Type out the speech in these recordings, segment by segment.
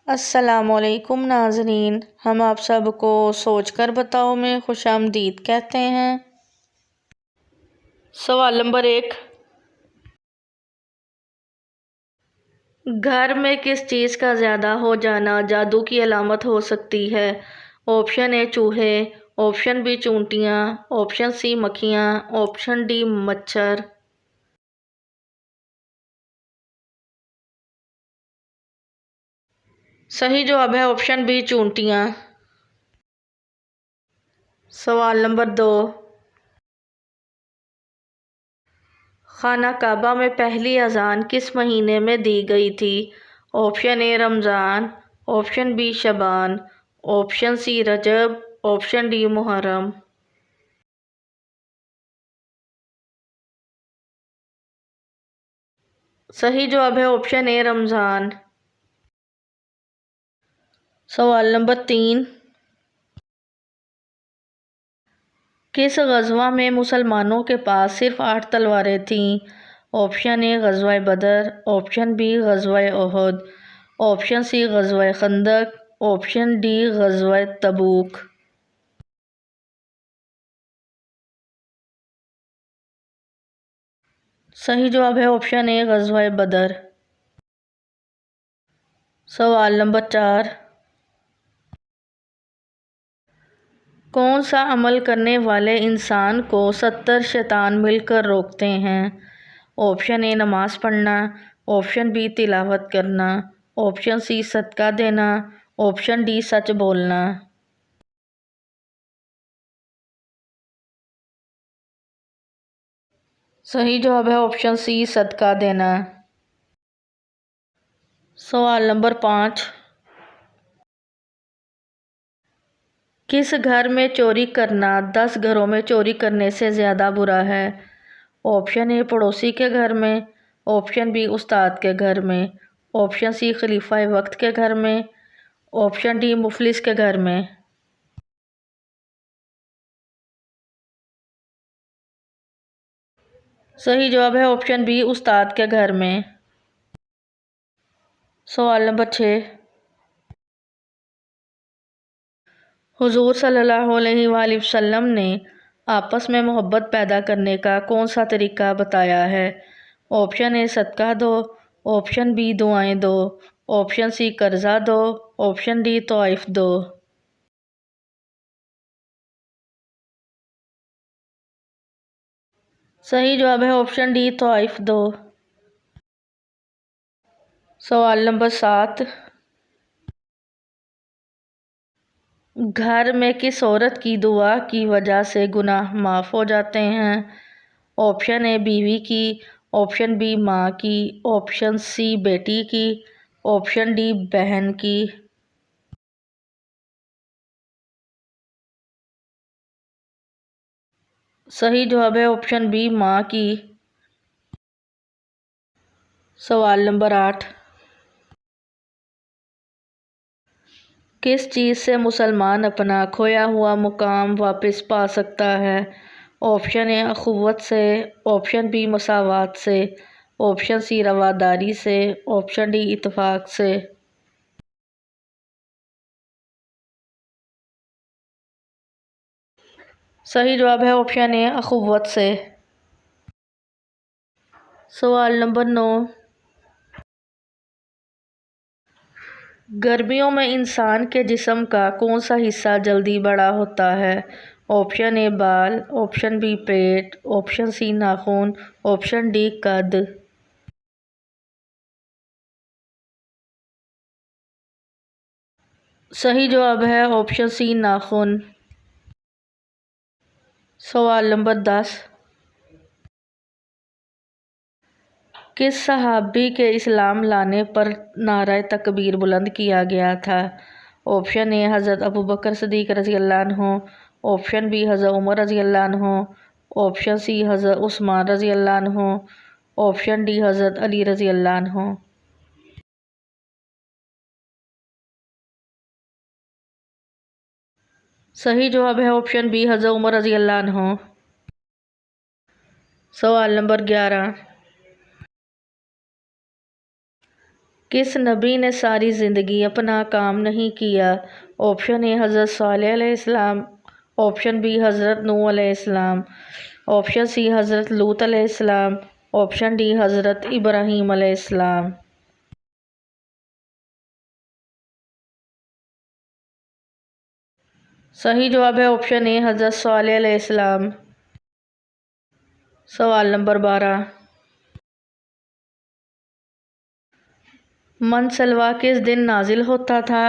अस्सलामुअलैकुम नाज़रीन, हम आप सबको सोच कर बताओ में खुशामदीद कहते हैं। सवाल नंबर 1, घर में किस चीज़ का ज़्यादा हो जाना जादू की अलामत हो सकती है? ऑप्शन ए चूहे, ऑप्शन बी चूंटियाँ, ऑप्शन सी मक्खियाँ, ऑप्शन डी मच्छर। सही जवाब है ऑप्शन बी चूंटियाँ। सवाल नंबर 2, खाना काबा में पहली अजान किस महीने में दी गई थी? Option A Ramzan, option B Shaban, option C Rajab, option D Muharram. सही जवाब है ऑप्शन ए रमज़ान। सवाल नंबर 3, किस गज़वा में मुसलमानों के पास सिर्फ 8 तलवारें थीं? ऑप्शन ए गज़वा बदर, ऑप्शन बी गज़वा ओहद, ऑप्शन सी गज़वा खंदक, ऑप्शन डी गज़वा तबूक। सही जवाब है ऑप्शन ए गज़वा बदर। सवाल नंबर 4, कौन सा अमल करने वाले इंसान को 70 शैतान मिलकर रोकते हैं? ऑप्शन ए नमाज पढ़ना, ऑप्शन बी तिलावत करना, ऑप्शन सी सदका देना, ऑप्शन डी सच बोलना। सही जवाब है ऑप्शन सी सदका देना। सवाल नंबर 5, किस घर में चोरी करना 10 घरों में चोरी करने से ज़्यादा बुरा है? ऑप्शन ए पड़ोसी के घर में, ऑप्शन बी उस्ताद के घर में, ऑप्शन सी खलीफा वक्त के घर में, ऑप्शन डी मुफलिस के घर में। सही जवाब है ऑप्शन बी उस्ताद के घर में। सवाल नंबर 6, हुजूर सल्लल्लाहु अलैहि वसल्लम ने आपस में मोहब्बत पैदा करने का कौन सा तरीका बताया है? ऑप्शन ए सदका दो, ऑप्शन बी दुआएं दो, ऑप्शन सी कर्जा दो, ऑप्शन डी तोइफ दो। सही जवाब है ऑप्शन डी तोइफ दो। सवाल नंबर 7, घर में किस औरत की दुआ की वजह से गुनाह माफ़ हो जाते हैं? ऑप्शन ए बीवी की, ऑप्शन बी माँ की, ऑप्शन सी बेटी की, ऑप्शन डी बहन की। सही जवाब है ऑप्शन बी माँ की। सवाल नंबर 8, किस चीज़ से मुसलमान अपना खोया हुआ मुकाम वापस पा सकता है? ऑप्शन ए अखुवत से, ऑप्शन बी मसावात से, ऑप्शन सी रवादारी से, ऑप्शन डी इत्तेफाक से। सही जवाब है ऑप्शन ए अखुवत से। सवाल नंबर 9, गर्मियों में इंसान के जिस्म का कौन सा हिस्सा जल्दी बड़ा होता है? ऑप्शन ए बाल, ऑप्शन बी पेट, ऑप्शन सी नाखून, ऑप्शन डी कद। सही जवाब है ऑप्शन सी नाखून। सवाल नंबर 10, किस सहाबी के इस्लाम लाने पर नारा तकबीर बुलंद किया गया था? ऑप्शन ए हज़रत अबू बकर सिद्दीक़ रज़ी अल्लाह अन्हु, ऑप्शन बी हज़रत उमर रज़ी अल्लाह अन्हु, ऑप्शन सी हज़रत उस्मान रज़ी अल्लाह अन्हु, ऑप्शन डी हज़रत अली रज़ी अल्लाह अन्हु। सही जवाब है ऑप्शन बी हज़रत उमर रज़ी अल्लाह अन्हु। सवाल नंबर 11, किस नबी ने सारी ज़िंदगी अपना काम नहीं किया? ऑप्शन ए हज़रत सालेह अलैहिस्सलाम, ऑप्शन बी हज़रत नूह अलैहिस्सलाम, ऑप्शन सी हज़रत लूत अलैहिस्सलाम, ऑप्शन डी हज़रत इब्राहीम अलैहिस्सलाम। सही जवाब है ऑप्शन ए हज़रत सालेह अलैहिस्सलाम। सवाल नंबर 12। मनसलवा किस दिन नाजिल होता था?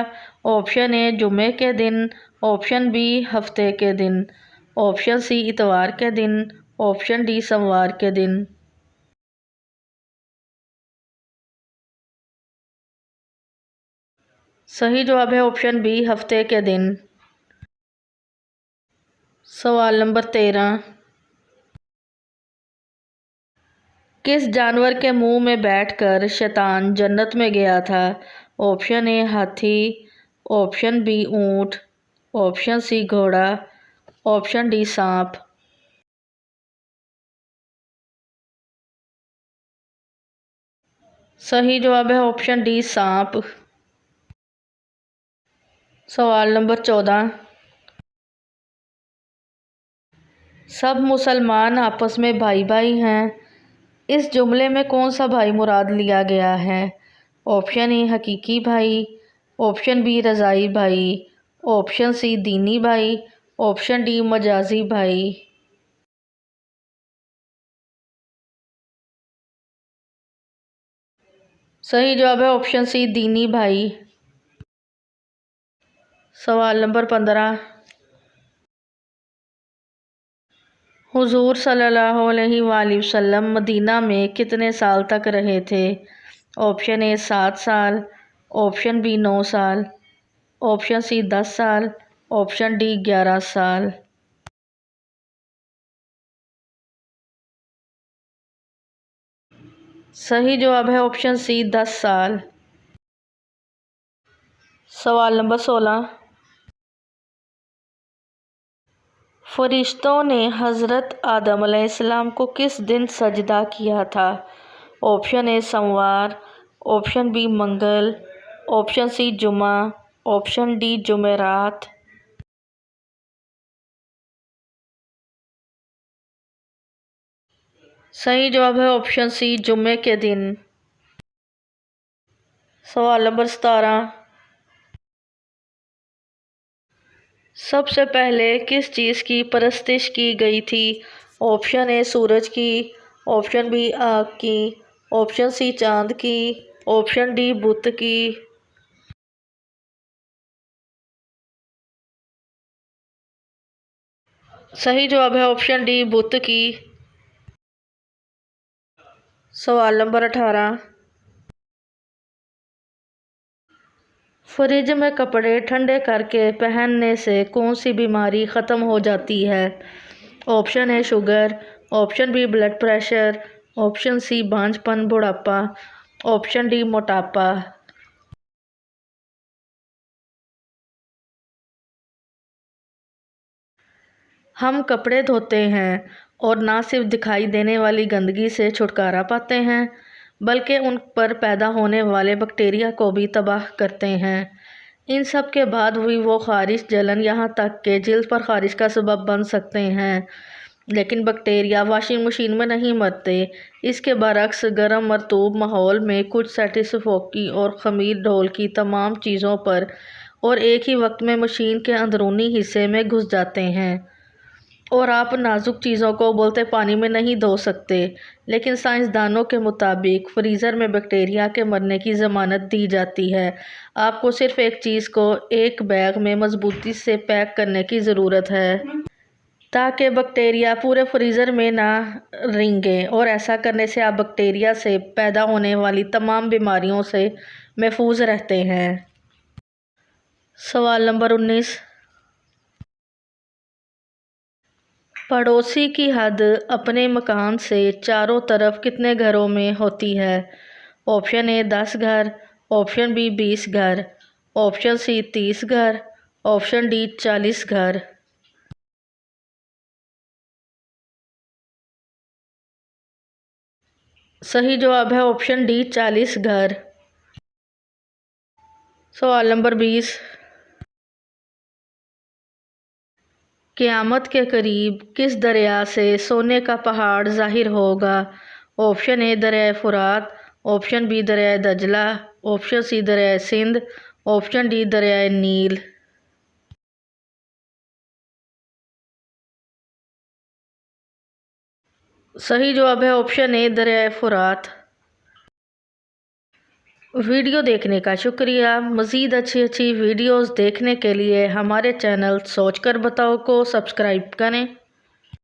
ऑप्शन ए जुमे के दिन, ऑप्शन बी हफ्ते के दिन, ऑप्शन सी इतवार के दिन, ऑप्शन डी सोमवार के दिन। सही जवाब है ऑप्शन बी हफ्ते के दिन। सवाल नंबर 13। किस जानवर के मुंह में बैठकर शैतान जन्नत में गया था? ऑप्शन ए हाथी, ऑप्शन बी ऊंट, ऑप्शन सी घोड़ा, ऑप्शन डी सांप। सही जवाब है ऑप्शन डी सांप। सवाल नंबर 14। सब मुसलमान आपस में भाई भाई हैं। इस जुमले में कौन सा भाई मुराद लिया गया है? ऑप्शन ए हकीकी भाई, ऑप्शन बी रज़ाई भाई, ऑप्शन सी दीनी भाई, ऑप्शन डी मजाजी भाई। सही जवाब है ऑप्शन सी दीनी भाई। सवाल नंबर 15। हुजूर सल्लल्लाहु अलैहि वसल्लम मदीना में कितने साल तक रहे थे? ऑप्शन ए 7 साल, ऑप्शन बी 9 साल, ऑप्शन सी 10 साल, ऑप्शन डी 11 साल। सही जवाब है ऑप्शन सी 10 साल। सवाल नंबर 16। फरिश्तों ने हज़रत आदम अलैहिस्सलाम को किस दिन सजदा किया था? ऑप्शन ए सोमवार, ऑप्शन बी मंगल, ऑप्शन सी जुमा, ऑप्शन डी जुमेरात। सही जवाब है ऑप्शन सी जुम्मे के दिन। सवाल नंबर 17। सबसे पहले किस चीज़ की परस्तिश की गई थी? ऑप्शन ए सूरज की, ऑप्शन बी आग की, ऑप्शन सी चांद की, ऑप्शन डी बुत की। सही जवाब है ऑप्शन डी बुत की। सवाल नंबर 18। फ्रिज में कपड़े ठंडे करके पहनने से कौन सी बीमारी ख़त्म हो जाती है? Option A sugar, option B blood pressure, option C बांझपन बुढ़ापा, ऑप्शन डी मोटापा। हम कपड़े धोते हैं और ना सिर्फ दिखाई देने वाली गंदगी से छुटकारा पाते हैं, बल्कि उन पर पैदा होने वाले बैक्टीरिया को भी तबाह करते हैं। इन सब के बाद भी वो ख़ारिश, जलन, यहाँ तक कि जिल्द पर ख़ारिश का सबब बन सकते हैं। लेकिन बैक्टीरिया वॉशिंग मशीन में नहीं मरते। इसके बरक्स गर्म मरतूब माहौल में कुछ सेटिस्फोकी और ख़मीर ढोल की तमाम चीज़ों पर और एक ही वक्त में मशीन के अंदरूनी हिस्से में घुस जाते हैं। और आप नाजुक चीज़ों को उबलते पानी में नहीं धो सकते। लेकिन साइंसदानों के मुताबिक फ्रीज़र में बैक्टीरिया के मरने की ज़मानत दी जाती है। आपको सिर्फ एक चीज़ को एक बैग में मजबूती से पैक करने की ज़रूरत है ताकि बैक्टीरिया पूरे फ्रीज़र में ना रेंगे, और ऐसा करने से आप बैक्टीरिया से पैदा होने वाली तमाम बीमारियों से महफूज रहते हैं। सवाल नंबर 19। पड़ोसी की हद अपने मकान से चारों तरफ कितने घरों में होती है? ऑप्शन ए 10 घर, ऑप्शन बी 20 घर, ऑप्शन सी 30 घर, ऑप्शन डी 40 घर। सही जवाब है ऑप्शन डी 40 घर। सवाल नंबर 20, क़यामत के करीब किस दरिया से सोने का पहाड़ ज़ाहिर होगा? ऑप्शन ए दरिया फुरात, ऑप्शन बी दरिया दजला, ऑप्शन सी दरिया सिंध, ऑप्शन डी दरिया नील। सही जवाब है ऑप्शन ए दरिया फुरात। वीडियो देखने का शुक्रिया। मज़ीद अच्छी अच्छी वीडियोस देखने के लिए हमारे चैनल सोच कर बताओ को सब्सक्राइब करें।